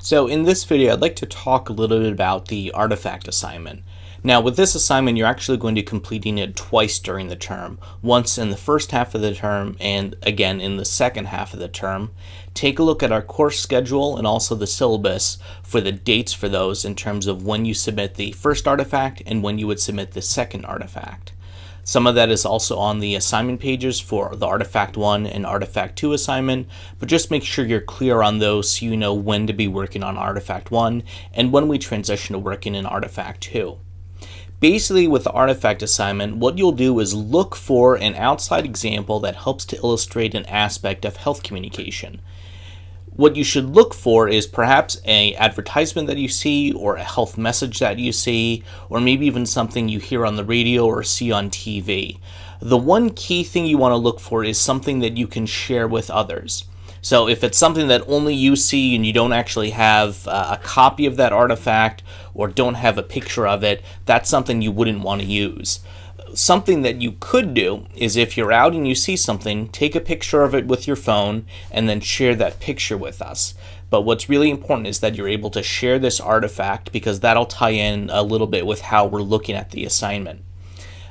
So in this video, I'd like to talk a little bit about the artifact assignment. Now with this assignment, you're actually going to be completing it twice during the term, once in the first half of the term and again in the second half of the term. Take a look at our course schedule and also the syllabus for the dates for those in terms of when you submit the first artifact and when you would submit the second artifact. Some of that is also on the assignment pages for the Artifact 1 and Artifact 2 assignment, but just make sure you're clear on those so you know when to be working on Artifact 1 and when we transition to working in Artifact 2. Basically, with the artifact assignment, what you'll do is look for an outside example that helps to illustrate an aspect of health communication. What you should look for is perhaps an advertisement that you see, or a health message that you see, or maybe even something you hear on the radio or see on TV. The one key thing you want to look for is something that you can share with others. So if it's something that only you see and you don't actually have a copy of that artifact or don't have a picture of it, that's something you wouldn't want to use. Something that you could do is if you're out and you see something, take a picture of it with your phone and then share that picture with us. But what's really important is that you're able to share this artifact because that'll tie in a little bit with how we're looking at the assignment.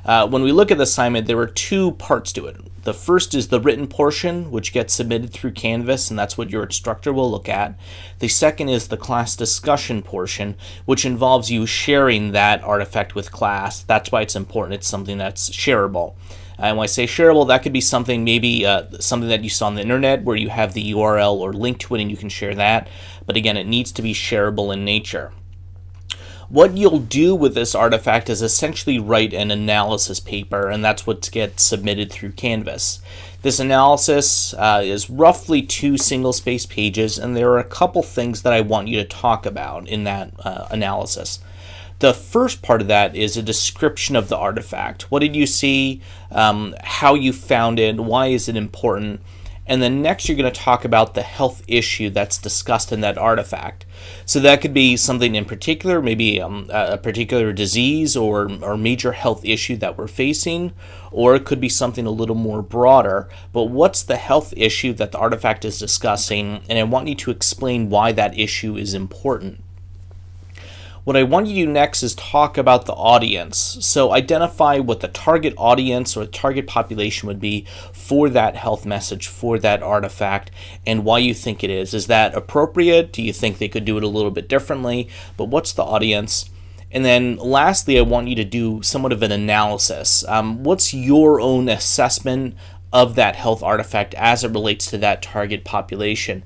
When we look at the assignment, there are two parts to it. The first is the written portion, which gets submitted through Canvas, and that's what your instructor will look at. The second is the class discussion portion, which involves you sharing that artifact with class. That's why it's important. It's something that's shareable. And when I say shareable, that could be something maybe something that you saw on the internet where you have the URL or link to it and you can share that. But again, it needs to be shareable in nature. What you'll do with this artifact is essentially write an analysis paper, and that's what gets submitted through Canvas. This analysis is roughly 2 single-space pages, and there are a couple things that I want you to talk about in that analysis. The first part of that is a description of the artifact. What did you see? How you found it? Why is it important? And then next you're going to talk about the health issue that's discussed in that artifact. So that could be something in particular, maybe a particular disease or major health issue that we're facing, or it could be something a little more broader. But what's the health issue that the artifact is discussing? And I want you to explain why that issue is important. What I want you to do next is talk about the audience. So identify what the target audience or target population would be for that health message, for that artifact, and why you think it is. Is that appropriate? Do you think they could do it a little bit differently? But what's the audience? And then lastly, I want you to do somewhat of an analysis. What's your own assessment of that health artifact as it relates to that target population?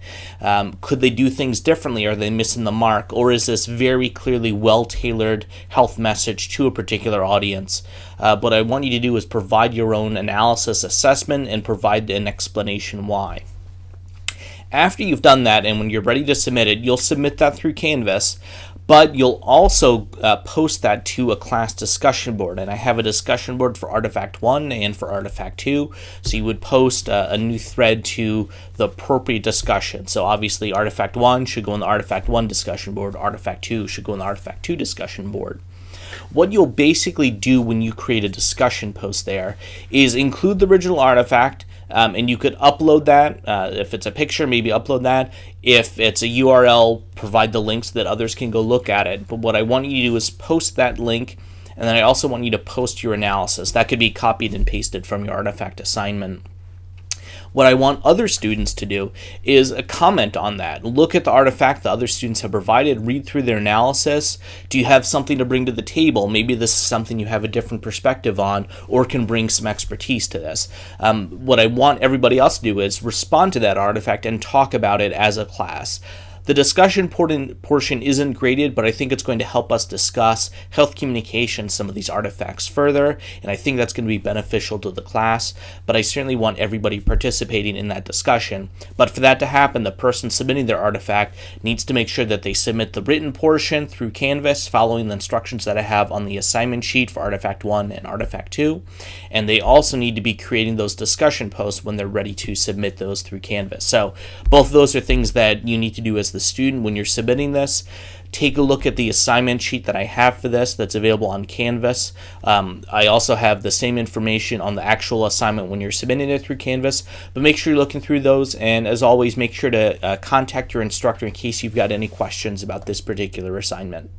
Could they do things differently? Are they missing the mark? Or is this very clearly well-tailored health message to a particular audience? What I want you to do is provide your own analysis assessment and provide an explanation why. After you've done that and when you're ready to submit it, you'll submit that through Canvas. But you'll also post that to a class discussion board. And I have a discussion board for Artifact 1 and for Artifact 2. So you would post a new thread to the appropriate discussion. So obviously Artifact 1 should go on the Artifact 1 discussion board. Artifact 2 should go on the Artifact 2 discussion board. What you'll basically do when you create a discussion post there is include the original artifact, and you could upload that. If it's a picture, maybe upload that. If it's a URL, provide the links so that others can go look at it. But what I want you to do is post that link, and then I also want you to post your analysis. That could be copied and pasted from your artifact assignment. What I want other students to do is comment on that. Look at the artifact the other students have provided, read through their analysis. Do you have something to bring to the table? Maybe this is something you have a different perspective on or can bring some expertise to this. What I want everybody else to do is respond to that artifact and talk about it as a class. The discussion portion isn't graded, but I think it's going to help us discuss health communication, some of these artifacts further, and I think that's going to be beneficial to the class, but I certainly want everybody participating in that discussion. But for that to happen, the person submitting their artifact needs to make sure that they submit the written portion through Canvas, following the instructions that I have on the assignment sheet for Artifact 1 and Artifact 2, and they also need to be creating those discussion posts when they're ready to submit those through Canvas. So both of those are things that you need to do as the student when you're submitting this. Take a look at the assignment sheet that I have for this that's available on Canvas. I also have the same information on the actual assignment when you're submitting it through Canvas, but make sure you're looking through those, and as always, make sure to contact your instructor in case you've got any questions about this particular assignment.